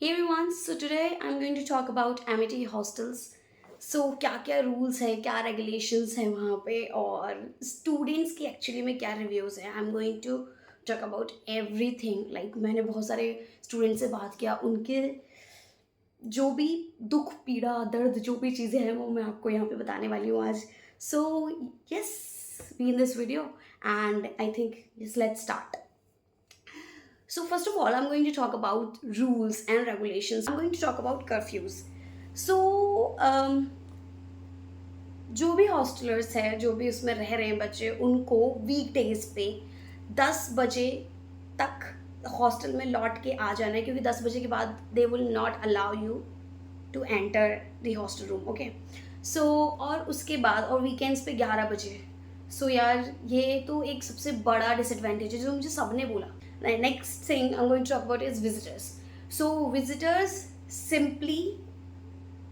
Hey everyone, so today I'm going to talk about Amity hostels. So क्या क्या rules हैं, क्या regulations हैं वहाँ पे और स्टूडेंट्स की एक्चुअली में क्या रिव्यूज़ हैं. I am going to talk about everything. Like मैंने बहुत सारे स्टूडेंट से बात किया, उनके जो भी दुख पीड़ा दर्द जो भी चीज़ें हैं वो मैं आपको यहाँ पे बताने वाली हूँ आज. So yes, be in this video and I think yes let's start. So first of all, I'm going to talk about rules and regulations. I'm going to talk about curfews. So जो भी hostellers हैं, जो भी उसमें रह रहे हैं बच्चे, उनको वीक डेज पे 10 बजे तक हॉस्टल में लौट के आ जाना है, क्योंकि 10 बजे के बाद they will not allow you to enter the hostel room. Okay, so और उसके बाद और वीकेंड्स पे 11 बजे. सो यार ये तो एक सबसे बड़ा डिसएडवांटेज है जो मुझे सबने बोला. Next thing I am going to talk about is visitors. So visitors simply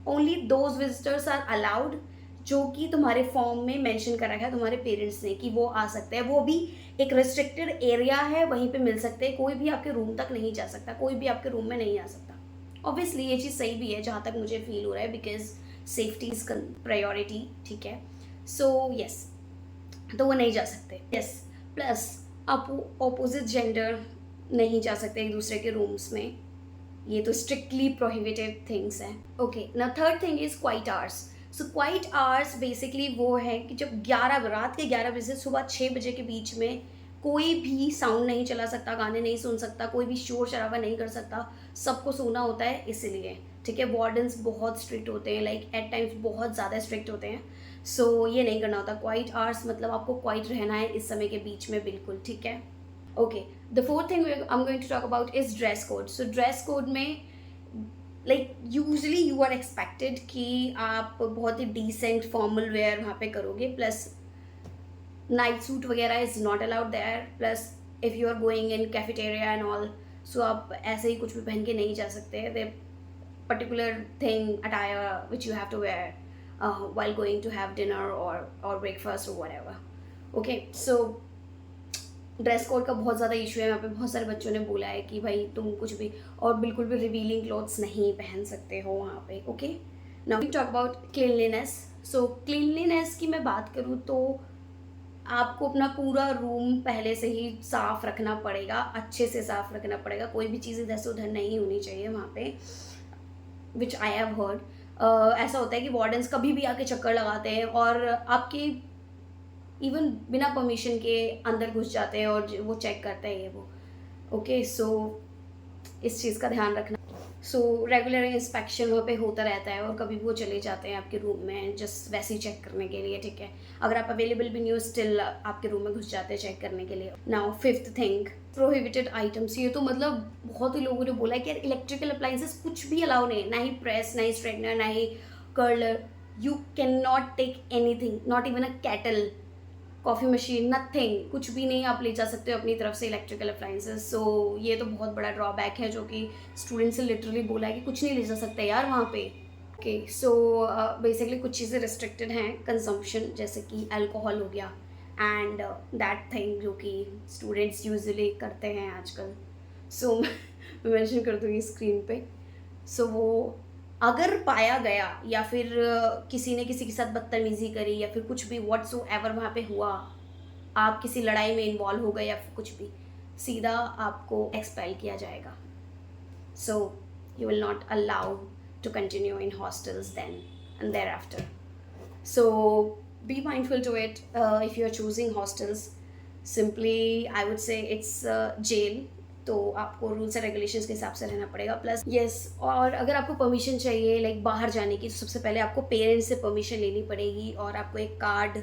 only those visitors are allowed जो कि तुम्हारे फॉर्म में मेंशन कर रखा है तुम्हारे पेरेंट्स ने कि वो आ सकते हैं. वो भी एक रिस्ट्रिक्टेड एरिया है, वहीं पे मिल सकते हैं. कोई भी आपके रूम तक नहीं जा सकता, कोई भी आपके रूम में नहीं आ सकता. ऑब्वियसली ये चीज़ सही भी है जहाँ तक मुझे फील हो रहा है, बिकॉज सेफ्टी इज़ प्रायोरिटी. ठीक है, सो यस, तो वो नहीं जा सकते. यस, प्लस आप ऑपोजिट जेंडर नहीं जा सकते एक दूसरे के रूम्स में. ये तो स्ट्रिक्टली प्रोहिबिटेड थिंग्स हैं. ओके, ना third thing is quite hours. So quite hours basically वो है कि जब रात के 11 बजे से सुबह 6 बजे के बीच में कोई भी साउंड नहीं चला सकता, गाने नहीं सुन सकता, कोई भी शोर शराबा नहीं कर सकता. सबको सोना होता है इसलिए. ठीक है, वार्डन्स बहुत स्ट्रिक्ट होते हैं, लाइक एट टाइम्स बहुत ज़्यादा स्ट्रिक्ट होते हैं. सो ये नहीं करना होता. क्वाइट आवर्स मतलब आपको क्वाइट रहना है इस समय के बीच में, बिल्कुल. ठीक है, okay. The fourth thing I'm going to talk about is dress code. So dress code में like usually you are expected कि आप बहुत ही डिसेंट फॉर्मल वेयर वहाँ पे करोगे. प्लस नाइट सूट वगैरह is not allowed there. Plus if you are going in cafeteria and all, so आप ऐसे ही कुछ भी पहन के नहीं जा सकते. The particular thing attire which you have to wear while going to have dinner or breakfast or whatever. Okay, so dress code का बहुत ज़्यादा इशू है यहाँ पे. बहुत सारे बच्चों ने बोला है कि भाई तुम कुछ भी और बिल्कुल भी रिवीलिंग क्लॉथ्स नहीं पहन सकते हो वहाँ पे. Okay, now we talk about cleanliness. So cleanliness की मैं बात करूँ तो आपको अपना पूरा रूम पहले से ही साफ़ रखना पड़ेगा, अच्छे से साफ़ रखना पड़ेगा. कोई भी चीज़ इधर से उधर नहीं होनी चाहिए वहाँ पे, विच आई हैव हर्ड. ऐसा होता है कि वार्डन्स कभी भी आके चक्कर लगाते हैं और आपकी इवन बिना परमिशन के अंदर घुस जाते हैं और वो चेक करते हैं ये वो. ओके, सो इस चीज़ का ध्यान रखना. सो रेगुलर इंस्पेक्शन वहाँ पे होता रहता है और कभी भी वो चले जाते हैं आपके रूम में जस्ट वैसे ही चेक करने के लिए. ठीक है, अगर आप अवेलेबल भी नहीं हो स्टिल आपके रूम में घुस जाते हैं चेक करने के लिए. Now fifth thing, prohibited items. ये तो मतलब बहुत ही लोगों ने बोला है कि यार इलेक्ट्रिकल अप्लाइंसेस कुछ भी अलाउ नहीं है, ना ही प्रेस, ना ही स्ट्रेटनर, ना ही curler. You can not take anything, not even a kettle, coffee machine, nothing, कुछ भी नहीं आप ले जा सकते हो अपनी तरफ से इलेक्ट्रिकल अप्लाइंसेस. सो ये तो बहुत बड़ा ड्रॉबैक है जो कि स्टूडेंट से लिटरली बोला है कि कुछ नहीं ले जा सकते यार वहाँ पे. ओके, सो बेसिकली कुछ चीज़ें रिस्ट्रिक्टेड हैं कंजम्पशन, जैसे कि अल्कोहल हो गया एंड दैट थिंग जो कि स्टूडेंट्स यूजुअली करते हैं आजकल. सो मैं मेंशन कर दूँगी स्क्रीन पे. सो वो अगर पाया गया या फिर किसी ने किसी के साथ बदतमीज़ी करी या फिर कुछ भी व्हाट्सोएवर वहाँ पे हुआ, आप किसी लड़ाई में इन्वॉल्व हो गए या फिर कुछ भी, सीधा आपको एक्सपेल किया जाएगा. So you will not allow to continue in hostels then and there after. So be mindful to it if you are choosing hostels. Simply I would say it's jail. तो आपको रूल्स एंड रेगुलेशंस के हिसाब से रहना पड़ेगा. Plus yes, और अगर आपको परमिशन चाहिए लाइक बाहर जाने की, तो सबसे पहले आपको पेरेंट्स से परमिशन लेनी पड़ेगी और आपको एक कार्ड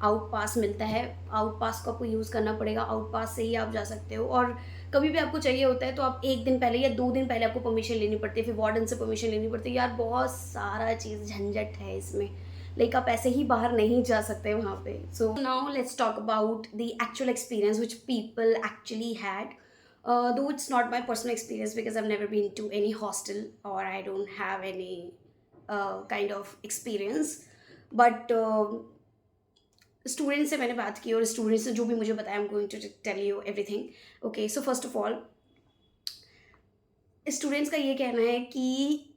आउट पास मिलता है. आउट पास को आपको यूज़ करना पड़ेगा. आउट पास से ही आप जा सकते हो. और कभी भी आपको चाहिए होता है तो आप 1 दिन पहले या 2 दिन पहले आपको परमिशन लेनी पड़ती है, फिर वार्डन से परमिशन लेनी पड़ती है. यार बहुत सारा चीज़ झंझट है इसमें, लाइक आप ऐसे ही बाहर नहीं जा सकते वहाँ पे. So now let's talk about the actual experience which people actually had. Though it's not my personal experience because I've never been to any hostel or I don't have any kind of experience, but student से मैंने बात की और student से जो भी मुझे बताया, I am going to tell you everything. Okay, so first of all students का ये कहना है कि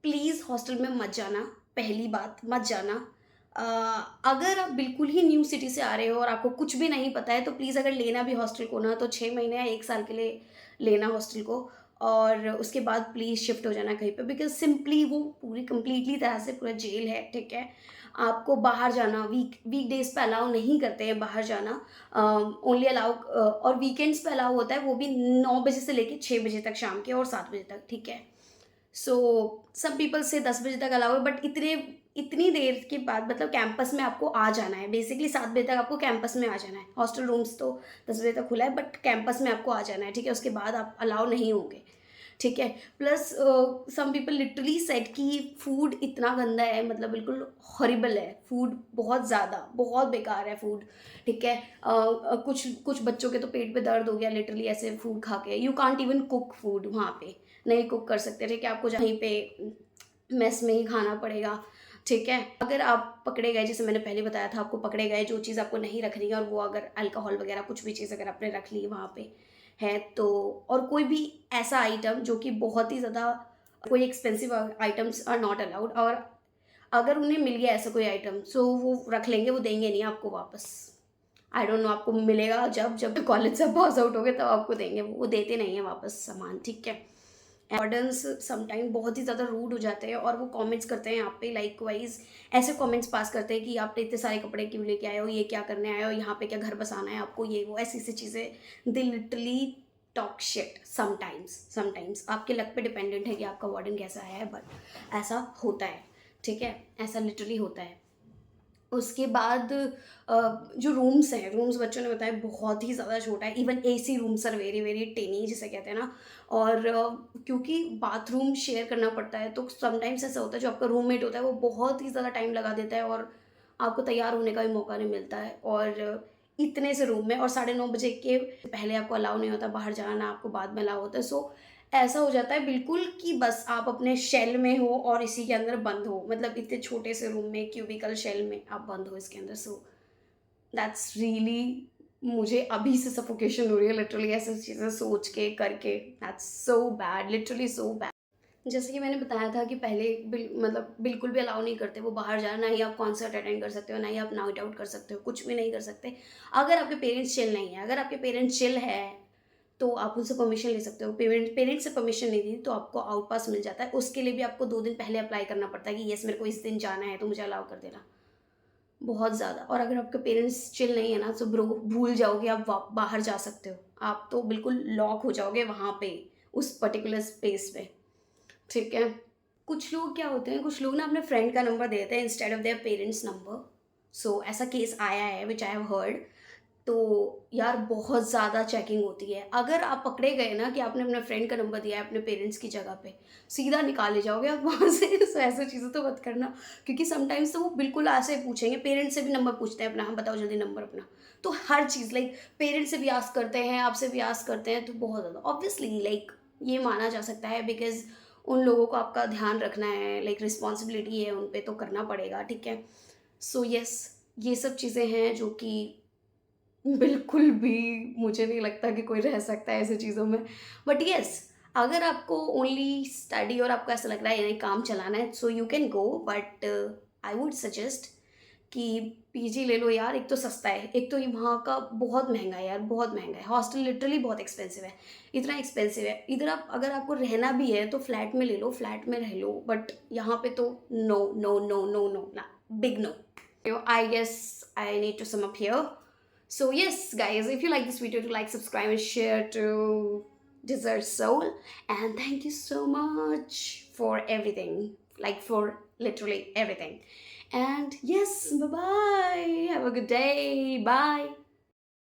प्लीज़ हॉस्टल में मत जाना, पहली बात मत जाना। अ, अगर आप बिल्कुल ही न्यू सिटी से आ रहे हो और आपको कुछ भी नहीं पता है, तो प्लीज़ अगर लेना भी हॉस्टल को ना, तो 6 महीने या 1 साल के लिए लेना हॉस्टल को, और उसके बाद प्लीज़ शिफ्ट हो जाना कहीं पे, बिकॉज़ सिंपली वो पूरी कंप्लीटली तरह से पूरा जेल है, ठीक है? आपको बाहर जाना वीकडेज़ पे अलाउ नहीं करते हैं बाहर जाना। ओनली अलाउ और वीकेंड्स पे अलाउ होता है, वो भी 9 बजे से लेके 6 बजे तक शाम के, और 7 बजे तक, ठीक है? सो सम पीपल से 10 बजे तक अलाउ है, बट इतनी देर के बाद मतलब कैंपस में आपको आ जाना है। बेसिकली 7 बजे तक आपको कैंपस में आ जाना है। हॉस्टल रूम्स तो 10 बजे तक खुला है, बट कैंपस में आपको आ जाना है, ठीक है? उसके बाद आप अलाउ नहीं होंगे, ठीक है? Plus some people literally said कि फूड इतना गंदा है, मतलब बिल्कुल हॉरिबल है फूड, बहुत ज़्यादा, बहुत बेकार है फूड, ठीक है? कुछ कुछ बच्चों के तो पेट में दर्द हो गया लिटरली ऐसे फूड खा के। You can't even cook food वहाँ पे, नहीं कुक कर सकते, ठीक है? आपको वहीं पे मेस में ही खाना पड़ेगा, ठीक है? अगर आप पकड़े गए, जैसे मैंने पहले बताया था, आपको पकड़े गए, जो चीज़ आपको नहीं रखनी है, और वो अगर अल्कोहल वगैरह कुछ भी चीज़ अगर आपने रख ली वहाँ पे है, तो और कोई भी ऐसा आइटम जो कि बहुत ही ज़्यादा, कोई expensive items are not allowed, और अगर उन्हें मिल गया ऐसा कोई आइटम, सो वो रख लेंगे, वो देंगे नहीं आपको वापस। आई डोंट नो, आपको मिलेगा जब कॉलेज से पास आउट हो गए तब आपको देंगे, वो देते नहीं हैं वापस सामान, ठीक है? वार्डन्स समटाइम बहुत ही ज़्यादा रूड हो जाते हैं, और वो कमेंट्स करते हैं आप पे, लाइक वाइज ऐसे कमेंट्स पास करते हैं कि आपने इतने सारे कपड़े क्यों लेके आए हो, ये क्या करने आए हो, यहाँ पे क्या घर बसाना है आपको, ये वो ऐसी ऐसी चीज़ें। They literally talk shit sometimes आपके लक पे डिपेंडेंट है कि आपका वार्डन कैसा है, बट ऐसा होता है, ठीक है? ऐसा लिटरली होता है। उसके बाद जो रूम्स हैं, रूम्स बच्चों ने बताया बहुत ही ज़्यादा छोटा है, even AC rooms are very very tiny जिसे कहते हैं ना। और क्योंकि बाथरूम शेयर करना पड़ता है, तो समटाइम्स ऐसा होता है जो आपका रूममेट होता है वो बहुत ही ज़्यादा टाइम लगा देता है, और आपको तैयार होने का भी मौका नहीं मिलता है। और इतने से रूम में, और 9:30 बजे के पहले आपको अलाउ नहीं होता बाहर जाना, आपको बाद में अलाउ होता है। सो ऐसा हो जाता है बिल्कुल कि बस आप अपने शेल में हो और इसी के अंदर बंद हो, मतलब इतने छोटे से रूम में, क्यूबिकल शेल में आप बंद हो इसके अंदर। सो दैट्स रियली, मुझे अभी से सफोकेशन हो रही है लिटरली ऐसी चीज़ें सोच के करके। That's so bad, literally so bad. जैसे कि मैंने बताया था कि पहले मतलब बिल्कुल भी अलाउ नहीं करते वो बाहर जाना, ना ही आप कॉन्सर्ट अटेंड कर सकते हो, ना ही आप नाइट आउट कर सकते हो, कुछ भी नहीं कर सकते। अगर आपके पेरेंट्स चिल नहीं है, अगर आपके पेरेंट्स चिल है तो आप उनसे परमिशन ले सकते हो। पेरेंट्स से परमिशन नहीं दी तो आपको आउट पास मिल जाता है। उसके लिए भी आपको 2 दिन पहले अप्लाई करना पड़ता है कि येस मेरे को इस दिन जाना है, तो मुझे अलाउ कर देना। बहुत ज़्यादा। और अगर आपके पेरेंट्स चिल नहीं है ना, तो ब्रो भूल जाओगे आप बाहर जा सकते हो। आप तो बिल्कुल लॉक हो जाओगे वहाँ पे, उस पर्टिकुलर स्पेस पे, ठीक है? कुछ लोग क्या होते हैं, कुछ लोग ना अपने फ्रेंड का नंबर दे देते हैं instead of their parents number. So ऐसा केस आया है विच आई हैव हर्ड। तो यार बहुत ज़्यादा चेकिंग होती है। अगर आप पकड़े गए ना कि आपने अपने फ्रेंड का नंबर दिया है अपने पेरेंट्स की जगह पे, सीधा निकाले जाओगे आप वहाँ से। सो ऐसी चीज़ें तो मत करना, क्योंकि समटाइम्स तो वो बिल्कुल ऐसे पूछेंगे, पेरेंट्स से भी नंबर पूछते हैं अपना, हम बताओ जल्दी नंबर अपना। तो हर चीज़ लाइक पेरेंट्स से भी आस्क करते हैं, आपसे भी आस्क करते हैं, तो बहुत ज़्यादा ऑब्वियसली लाइक ये माना जा सकता है, बिकॉज़ उन लोगों को आपका ध्यान रखना है, लाइक रिस्पॉन्सिबिलिटी है उन पे, तो करना पड़ेगा, ठीक है? सो येस, ये सब चीज़ें हैं जो कि बिल्कुल भी मुझे नहीं लगता कि कोई रह सकता है ऐसी चीज़ों में। बट येस, अगर आपको ओनली स्टडी और आपको ऐसा लग रहा है नहीं काम चलाना है, so you can go, but I would suggest कि पीजी ले लो यार। एक तो सस्ता है, एक तो ये वहाँ का बहुत महंगा है यार, बहुत महंगा है। हॉस्टल लिटरली बहुत एक्सपेंसिव है, इतना एक्सपेंसिव है। इधर आप अगर आपको रहना भी है तो फ्लैट में ले लो, फ्लैट में रह लो, बट यहाँ पे तो no no no no no ना, big no. I guess I need to sum up here. So yes, guys, if you like this video, to like, subscribe, and share to Desert Soul. And thank you so much for everything, like for literally everything. And yes, bye bye. Have a good day. Bye.